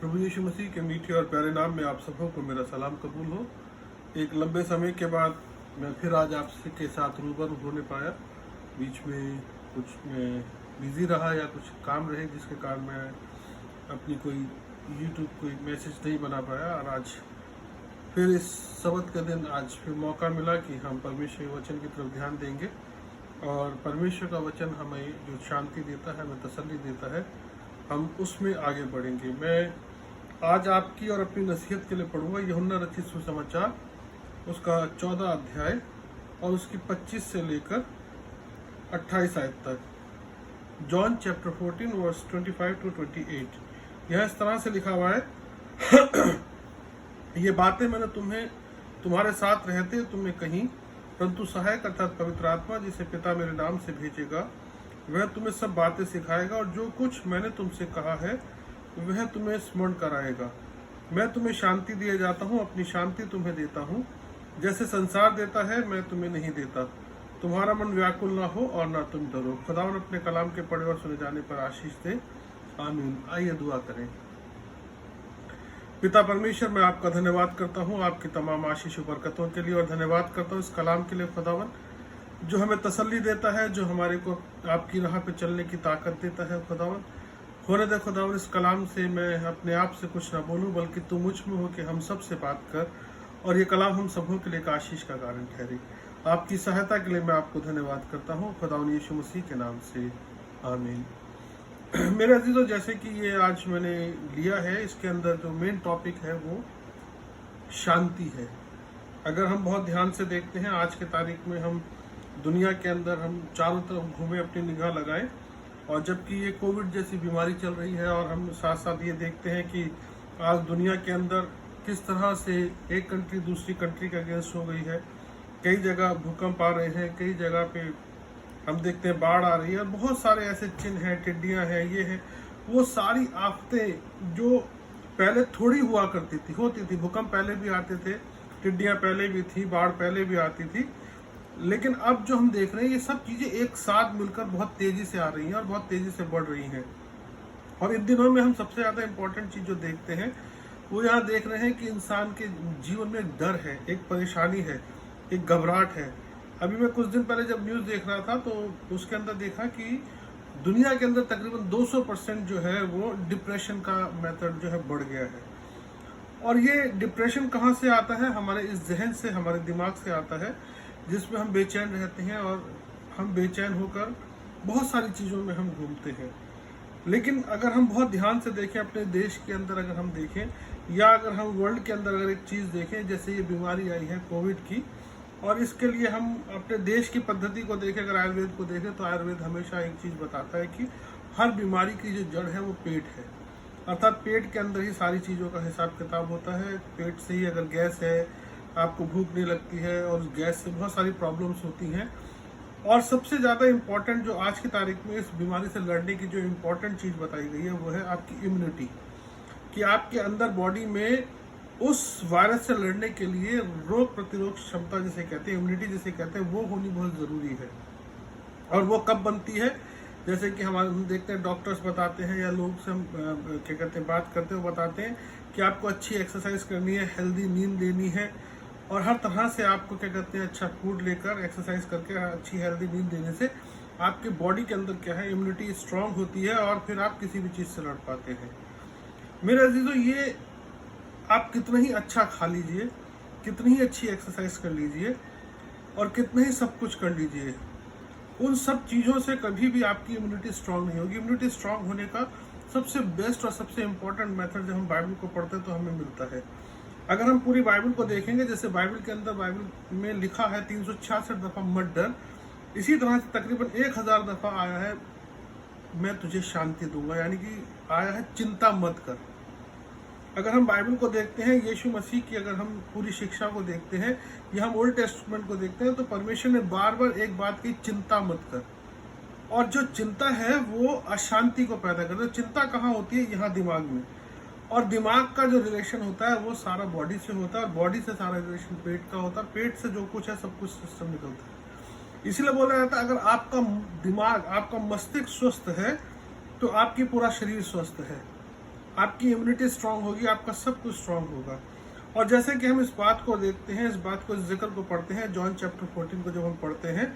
प्रभु यीशु मसीह के मीठे और प्यारे नाम में आप सबों को मेरा सलाम कबूल हो। एक लंबे समय के बाद मैं फिर आज आपके साथ रूबरू होने पाया। बीच में कुछ मैं बिजी रहा या कुछ काम रहे जिसके कारण मैं अपनी कोई यूट्यूब कोई मैसेज नहीं बना पाया, और आज फिर इस सबत के दिन आज फिर मौका मिला कि हम परमेश्वर के वचन की तरफ ध्यान देंगे। और परमेश्वर का वचन हमें जो शांति देता है, हमें तसल्ली देता है, हम उसमें आगे बढ़ेंगे। मैं आज आपकी और अपनी नसीहत के लिए पढ़ूंगा यूहन्ना रचित सुसमाचार, उसका 14 अध्याय और उसकी 25 से लेकर 28 आयत तक। John chapter 14 verse 25 to 28। यह इस तरह से लिखा हुआ है ये बातें मैंने तुम्हारे साथ रहते तुम्हें कहीं, परंतु सहायक अर्थात पवित्र आत्मा जिसे पिता मेरे नाम से भेजेगा वह तुम्हें सब बातें सिखाएगा और जो कुछ मैंने तुमसे कहा है वह तुम्हें स्मरण कराएगा। मैं तुम्हें शांति दिए जाता हूँ, अपनी शांति तुम्हें देता हूँ। जैसे संसार देता है मैं तुम्हें नहीं देता। तुम्हारा मन व्याकुल ना हो और ना तुम डरो। खुदावन अपने कलाम के पढ़े और सुने जाने पर आशीष दे, आमीन। आइए दुआ करें। पिता परमेश्वर, मैं आपका धन्यवाद करता हूँ आपकी तमाम आशीष बरकतों के लिए, और धन्यवाद करता हूँ इस कलाम के लिए खुदावन, जो हमें तसल्ली देता है, जो हमारे को आपकी राह पे चलने की ताकत देता है। खुदावन होने दे खुदावन, इस कलाम से मैं अपने आप से कुछ ना बोलूं, बल्कि तू मुझ में हो कि हम सब से बात कर, और ये कलाम हम सबों के लिए एक आशीष का कारण ठहरे। आपकी सहायता के लिए मैं आपको धन्यवाद करता हूँ खुदावन यीशु मसीह के नाम से, आमीन। मेरे अजीजों, जैसे कि ये आज मैंने लिया है, इसके अंदर जो मेन टॉपिक है वो शांति है। अगर हम बहुत ध्यान से देखते हैं, आज के तारीख में हम दुनिया के अंदर हम चारों तरफ घूमे, अपनी निगाह लगाएं, और जबकि ये कोविड जैसी बीमारी चल रही है, और हम साथ साथ ये देखते हैं कि आज दुनिया के अंदर किस तरह से एक कंट्री दूसरी कंट्री के अगेंस्ट हो गई है। कई जगह भूकंप आ रहे हैं, कई जगह पे हम देखते हैं बाढ़ आ रही है, और बहुत सारे ऐसे चिन्ह हैं, टिड्डियां हैं, ये है वो सारी आफतें जो पहले थोड़ी हुआ करती थी, होती थी। भूकंप पहले भी आते थे, टिड्डियां पहले भी थी, बाढ़ पहले भी आती थी, लेकिन अब जो हम देख रहे हैं ये सब चीजें एक साथ मिलकर बहुत तेजी से आ रही हैं और बहुत तेजी से बढ़ रही हैं। और इन दिनों में हम सबसे ज्यादा इम्पोर्टेंट चीज जो देखते हैं वो यहाँ देख रहे हैं कि इंसान के जीवन में एक डर है, एक परेशानी है, एक घबराहट है। अभी मैं कुछ दिन पहले जब न्यूज देख रहा था तो उसके अंदर देखा कि दुनिया के अंदर तकरीबन 200% जो है वो डिप्रेशन का मेथड जो है बढ़ गया है। और ये डिप्रेशन कहाँ से आता है? हमारे इस जहन से, हमारे दिमाग से आता है, जिसमें हम बेचैन रहते हैं, और हम बेचैन होकर बहुत सारी चीज़ों में हम घूमते हैं। लेकिन अगर हम बहुत ध्यान से देखें, अपने देश के अंदर अगर हम देखें, या अगर हम वर्ल्ड के अंदर अगर एक चीज़ देखें, जैसे ये बीमारी आई है कोविड की, और इसके लिए हम अपने देश की पद्धति को देखें, अगर आयुर्वेद को देखें, तो आयुर्वेद हमेशा एक चीज़ बताता है कि हर बीमारी की जो जड़ है वो पेट है। अर्थात पेट के अंदर ही सारी चीज़ों का हिसाब किताब होता है। पेट से ही अगर गैस है, आपको भूख नहीं लगती है, और गैस से बहुत सारी प्रॉब्लम्स होती हैं। और सबसे ज़्यादा इम्पॉर्टेंट जो आज की तारीख में इस बीमारी से लड़ने की जो इम्पोर्टेंट चीज़ बताई गई है वो है आपकी इम्यूनिटी, कि आपके अंदर बॉडी में उस वायरस से लड़ने के लिए रोग प्रतिरोध क्षमता जिसे कहते हैं, इम्यूनिटी जिसे कहते हैं, वो होनी बहुत ज़रूरी है। और वो कब बनती है? जैसे कि हम देखते हैं, डॉक्टर्स बताते हैं या लोग से हम क्या कहते हैं बात करते हैं, वो बताते हैं कि आपको अच्छी एक्सरसाइज करनी है, हेल्दी नींद लेनी है, और हर तरह से आपको क्या कहते हैं अच्छा फूड लेकर, एक्सरसाइज करके अच्छी हेल्दी नींद लेने से आपके बॉडी के अंदर क्या है, इम्यूनिटी स्ट्रांग होती है, और फिर आप किसी भी चीज़ से लड़ पाते हैं। मेरे अजीजों, ये आप कितना ही अच्छा खा लीजिए, कितनी ही अच्छी एक्सरसाइज कर लीजिए, और कितना ही सब कुछ कर लीजिए, उन सब चीज़ों से कभी भी आपकी इम्यूनिटी स्ट्रांग नहीं होगी। इम्यूनिटी स्ट्रांग होने का सबसे बेस्ट और सबसे इम्पोर्टेंट मेथड जब हम बाइबल को पढ़ते हैं तो हमें मिलता है। अगर हम पूरी बाइबल को देखेंगे, जैसे बाइबल के अंदर, बाइबल में लिखा है 366 दफ़ा मत डर, इसी तरह से तकरीबन 1000 दफ़ा आया है मैं तुझे शांति दूंगा, यानी कि आया है चिंता मत कर। अगर हम बाइबल को देखते हैं, यीशु मसीह की अगर हम पूरी शिक्षा को देखते हैं, या हम ओल्ड टेस्टमेंट को देखते हैं, तो परमेश्वर ने बार बार एक बात की, चिंता मत कर। और जो चिंता है वो अशांति को पैदा करता है। चिंता कहाँ होती है? यहाँ दिमाग में। और दिमाग का जो रिलेशन होता है वो सारा बॉडी से होता है, और बॉडी से सारा रिलेशन पेट का होता है। पेट से जो कुछ है सब कुछ सिस्टम निकलता है। इसलिए बोला जाता है, अगर आपका दिमाग, आपका मस्तिष्क स्वस्थ है तो आपकी पूरा शरीर स्वस्थ है। आपकी इम्यूनिटी स्ट्रांग होगी, आपका सब कुछ स्ट्रांग होगा। और जैसे कि हम इस बात को देखते हैं, इस बात को, इस जिक्र को पढ़ते हैं, जॉन चैप्टर 14 को जब हम पढ़ते हैं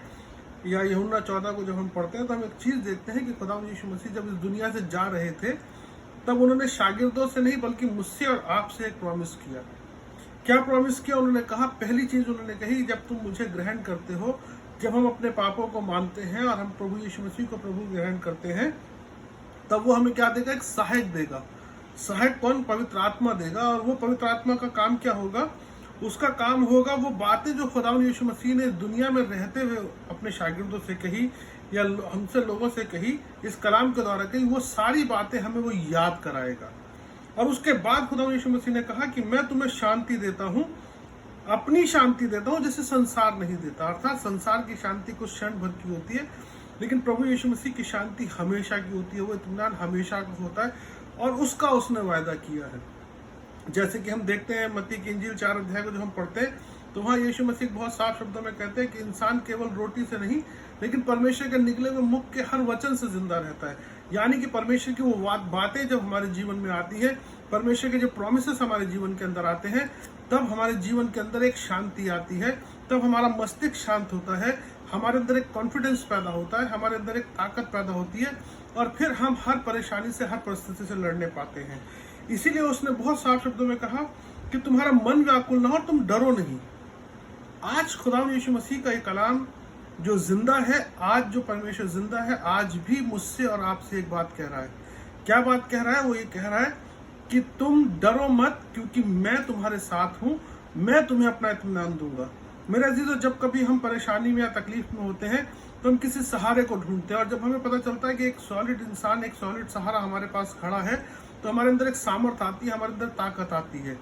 या यूहन्ना 14 को जब हम पढ़ते हैं, तो हम एक चीज देखते हैं कि खुदा यीशु मसीह जब इस दुनिया से जा रहे थे तब उन्होंने शागिर्दों से नहीं बल्कि मुझसे और आपसे एक प्रॉमिस किया। क्या प्रॉमिस किया? उन्होंने कहा, पहली चीज उन्होंने कही, जब तुम मुझे ग्रहण करते हो, जब हम अपने पापों को मानते हैं और हम प्रभु यीशु मसीह को प्रभु ग्रहण करते हैं, तब वो हमें क्या देगा? एक सहायक देगा। सहायक कौन? पवित्र आत्मा देगा। और वो पवित्र आत्मा का काम क्या होगा? उसका काम होगा वो बातें जो खुदावंद यीशु मसीह ने दुनिया में रहते हुए अपने शागिर्दों से कही या हमसे लोगों से कही, इस कलाम के द्वारा कही, वो सारी बातें हमें वो याद कराएगा। और उसके बाद खुदावंद यीशु मसीह ने कहा कि मैं तुम्हें शांति देता हूँ, अपनी शांति देता हूँ, जैसे संसार नहीं देता। अर्थात संसार की शांति कुछ क्षण भर की होती है, लेकिन प्रभु यीशु मसीह की शांति हमेशा की होती है। वो इत्मीनान हमेशा का होता है और उसका उसने वायदा किया है। जैसे कि हम देखते हैं मत्ती की इंजील 4 अध्याय को जो हम पढ़ते हैं, तो वहाँ यीशु मसीह बहुत साफ शब्दों में कहते हैं कि इंसान केवल रोटी से नहीं लेकिन परमेश्वर के निकले हुए मुख के हर वचन से जिंदा रहता है। यानी कि परमेश्वर की वो बातें जब हमारे जीवन में आती है, परमेश्वर के जो प्रॉमिसेस हमारे जीवन के अंदर आते हैं, तब हमारे जीवन के अंदर एक शांति आती है, तब हमारा मस्तिष्क शांत होता है, हमारे अंदर एक कॉन्फिडेंस पैदा होता है, हमारे अंदर एक ताकत पैदा होती है, और फिर हम हर परेशानी से, हर परिस्थिति से लड़ने पाते हैं। इसीलिए उसने बहुत साफ शब्दों में कहा कि तुम्हारा मन व्याकुल ना हो, तुम डरो नहीं। आज खुदावंद यीशु मसीह का ये कलाम जो जिंदा है, आज जो परमेश्वर जिंदा है, आज भी मुझसे और आपसे एक बात कह रहा है। क्या बात कह रहा है? वो ये कह रहा है कि तुम डरो मत, क्योंकि मैं तुम्हारे साथ हूं, मैं तुम्हें अपना इत्मीनान दूंगा। मेरे अजीजों, जब कभी हम परेशानी में या तकलीफ में होते हैं तो हम किसी सहारे को ढूंढते हैं, और जब हमें पता चलता है कि एक सॉलिड इंसान, एक सॉलिड सहारा हमारे पास खड़ा है, तो हमारे अंदर एक सामर्थ आती है, हमारे अंदर ताकत आती है।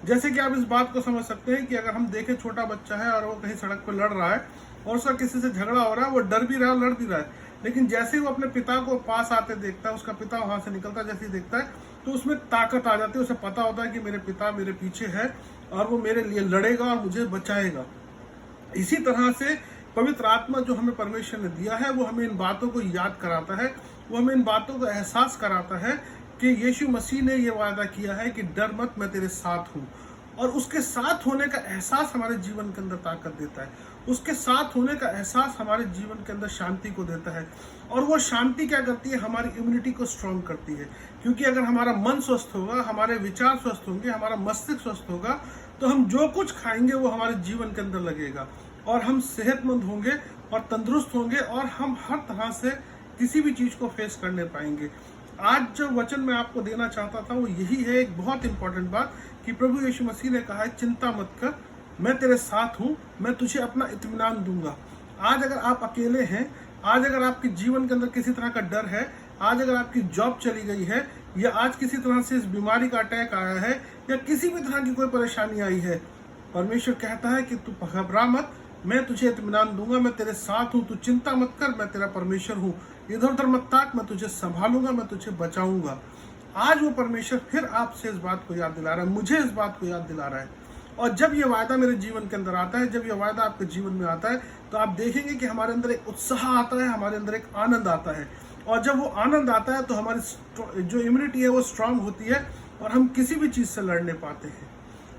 जैसे कि आप इस बात को समझ सकते हैं कि अगर हम देखें छोटा बच्चा है और वो कहीं सड़क पर लड़ रहा है और उसका किसी से झगड़ा हो रहा है, वो डर भी रहा है, लड़ भी रहा है, लेकिन जैसे ही वो अपने पिता को पास आते देखता है, उसका पिता वहां से निकलता जैसे ही देखता है, तो उसमें ताकत आ जाती है। उसे पता होता है कि मेरे पिता मेरे पीछे है और वो मेरे लिए लड़ेगा और मुझे बचाएगा। इसी तरह से पवित्र आत्मा जो हमें परमेश्वर ने दिया है, वो हमें इन बातों को याद कराता है, वो हमें इन बातों को एहसास कराता है कि यीशु मसीह ने ये वादा किया है कि डर मत, मैं तेरे साथ हूँ। और उसके साथ होने का एहसास हमारे जीवन के अंदर ताकत देता है, उसके साथ होने का एहसास हमारे जीवन के अंदर शांति को देता है। और वो शांति क्या करती है? हमारी इम्यूनिटी को स्ट्रांग करती है। क्योंकि अगर हमारा मन स्वस्थ होगा, हमारे विचार स्वस्थ होंगे, हमारा मस्तिष्क स्वस्थ होगा, तो हम जो कुछ खाएंगे वो हमारे जीवन के अंदर लगेगा और हम सेहतमंद होंगे और तंदुरुस्त होंगे और हम हर तरह से किसी भी चीज को फेस करने पाएंगे। आज जो वचन मैं आपको देना चाहता था वो यही है, एक बहुत इंपॉर्टेंट बात, कि प्रभु यीशु मसीह ने कहा है, चिंता मत कर, मैं तेरे साथ हूं, मैं तुझे अपना इत्मीनान दूंगा। आज अगर आप अकेले हैं, आज अगर आपके जीवन के अंदर किसी तरह का डर है, आज अगर आपकी जॉब चली गई है, या आज किसी तरह से इस बीमारी का अटैक आया है, या किसी भी तरह की कोई परेशानी आई है, परमेश्वर कहता है कि तू घबरा मत, मैं तुझे इत्मीनान दूंगा, मैं तेरे साथ हूं, तू चिंता मत कर, मैं तेरा परमेश्वर हूं, इधर उधर मत ताक, मैं तुझे संभालूंगा, मैं तुझे बचाऊंगा। आज वो परमेश्वर फिर आपसे इस बात को याद दिला रहा है, मुझे इस बात को याद दिला रहा है। और जब ये वायदा मेरे जीवन के अंदर आता है, जब ये वायदा आपके जीवन में आता है, तो आप देखेंगे कि हमारे अंदर एक उत्साह आता है, हमारे अंदर एक आनंद आता है। और जब वो आनंद आता है तो हमारी जो इम्यूनिटी है वो स्ट्रांग होती है और हम किसी भी चीज से लड़ने पाते हैं।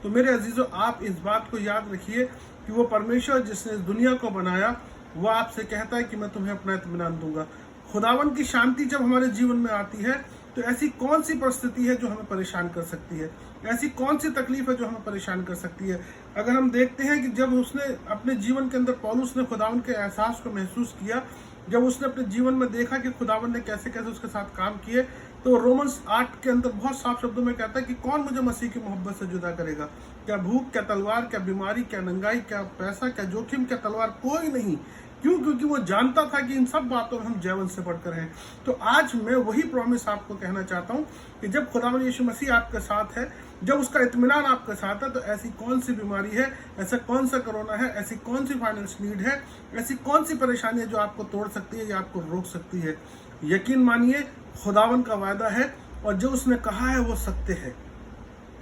तो मेरे अजीजों, आप इस बात को याद रखिए कि वो परमेश्वर जिसने इस दुनिया को बनाया, वो आपसे कहता है कि मैं तुम्हें अपना इत्मीनान दूंगा। खुदावन की शांति जब हमारे जीवन में आती है, तो ऐसी कौन सी परिस्थिति है जो हमें परेशान कर सकती है? ऐसी कौन सी तकलीफ है जो हमें परेशान कर सकती है? अगर हम देखते हैं कि जब उसने अपने जीवन के अंदर, पौलुस ने खुदावन के एहसास को महसूस किया, जब उसने अपने जीवन में देखा कि खुदावन ने कैसे कैसे उसके साथ काम किए, तो रोमन्स 8 के अंदर बहुत साफ शब्दों में कहता है कि कौन मुझे मसीह की मोहब्बत से जुदा करेगा? क्या भूख, क्या तलवार, क्या बीमारी, क्या नंगाई, क्या पैसा, क्या जोखिम, क्या तलवार? कोई नहीं। क्यों? क्योंकि वो जानता था कि इन सब बातों में हम जीवन से बढ़कर हैं। तो आज मैं वही प्रॉमिस आपको कहना चाहता हूं कि जब खुदावंद यीशु मसीह आपके साथ है, जब उसका इत्मीनान आपके साथ है, तो ऐसी कौन सी बीमारी है, ऐसा कौन सा कोरोना है, ऐसी कौन सी फाइनेंस नीड है, ऐसी कौन सी परेशानी है जो आपको तोड़ सकती है या आपको रोक सकती है? यकीन मानिए, खुदावन का वायदा है और जो उसने कहा है वो सत्य है।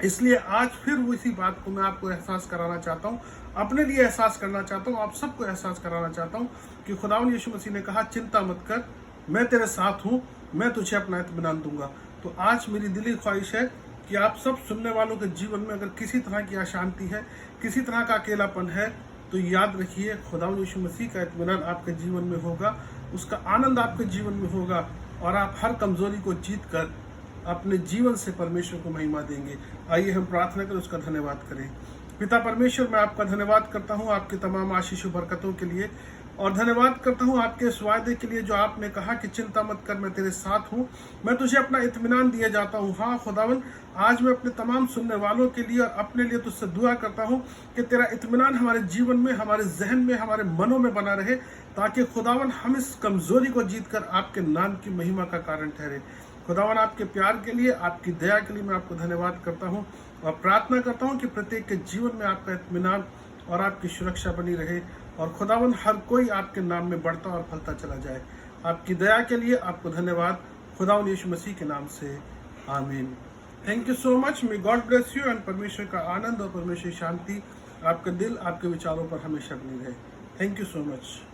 इसलिए आज फिर वो इसी बात को मैं आपको एहसास कराना चाहता हूँ, अपने लिए एहसास करना चाहता हूँ, आप सबको एहसास कराना चाहता हूँ कि खुदावंद यीशु मसीह ने कहा, चिंता मत कर, मैं तेरे साथ हूँ, मैं तुझे अपना इत्मीनान दूंगा। तो आज मेरी दिली ख्वाहिश है कि आप सब सुनने वालों के जीवन में अगर किसी तरह की अशांति है, किसी तरह का अकेलापन है, तो याद रखिए खुदावंद यीशु मसीह का इत्मीनान आपके जीवन में होगा, उसका आनंद आपके जीवन में होगा और आप हर कमजोरी को जीत कर अपने जीवन से परमेश्वर को महिमा देंगे। आइए हम प्रार्थना करें, उसका धन्यवाद करें। पिता परमेश्वर, मैं आपका धन्यवाद करता हूँ आपकी तमाम आशीष बरकतों के लिए, और धन्यवाद करता हूँ आपके इस वायदे के लिए जो आपने कहा कि चिंता मत कर, मैं तेरे साथ हूँ, मैं तुझे अपना इत्मीनान दिए जाता हूँ। हाँ खुदावन, आज मैं अपने तमाम सुनने वालों के लिए और अपने लिए तुझसे दुआ करता हूँ कि तेरा इत्मीनान हमारे जीवन में, हमारे जहन में, हमारे मनों में बना रहे, ताकि खुदावन हम इस कमजोरी को जीतकर आपके नाम की महिमा का कारण ठहरे। खुदावन, आपके प्यार के लिए, आपकी दया के लिए मैं आपको धन्यवाद करता हूँ और प्रार्थना करता हूँ कि प्रत्येक के जीवन में आपका इत्मीनान और आपकी सुरक्षा बनी रहे और खुदावन हर कोई आपके नाम में बढ़ता और फलता चला जाए। आपकी दया के लिए आपको धन्यवाद, खुदावन यीशु मसीह के नाम से, आमीन। Thank you so much. May God bless you and परमेश्वर का आनंद और परमेश्वर की शांति आपके दिल, आपके विचारों पर हमेशा बनी रहे। Thank you so much.